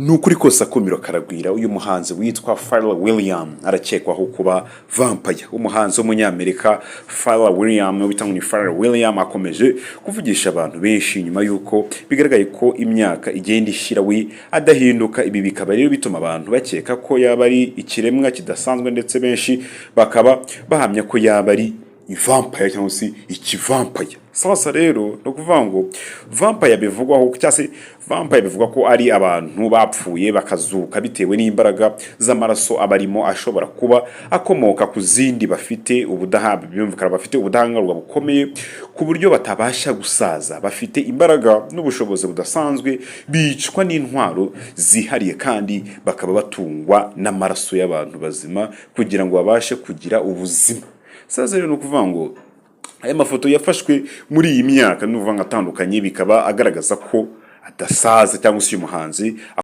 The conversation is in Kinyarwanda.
Nukuri kose akumiro karagwira uyu muhanzi witwa Pharrell Williams arakekwaho kuba vampire. Umuhanzi w'umunyamerika Pharrell Williams bita ngo ni Pharrell Williams akomeje kuvugisha abantu benshi nyuma yuko bigaragaye ko imyaka igenda ishira we adahinduka. Ibi bikaba rero bituma abantu bakeka ko yaba ari ikiremwa kidasanzwe, ndetse benshi bakaba bahamya ko yaba ari vampire cyangwa se ikivampire. Sasa rero no kuvuga ngo vampire bivugwaho cyangwa se vampire bivugwa ko ari abantu bapfuye bakazuka bitewe n'imbaraga z'amaraso abarimo, ashobora kuba akomoka ku zindi bafite ubudahangarwa, byumvikana bafite ubudahangarwa bukomeye ku buryo batabasha gusaza, bafite imbaraga n'ubushobozi budasanzwe, bicwa n'intwaro zihariye kandi bakaba batungwa n'amaraso y'abantu bazima kugira ngo babashe kugira ubuzima. Sasa rero no kuvuga ngo aya mafoto yafashwe muri iyi myaka n'uvuga atandukanye bikaba agaragaza ko adasaza cyangwa se uyu muhanzi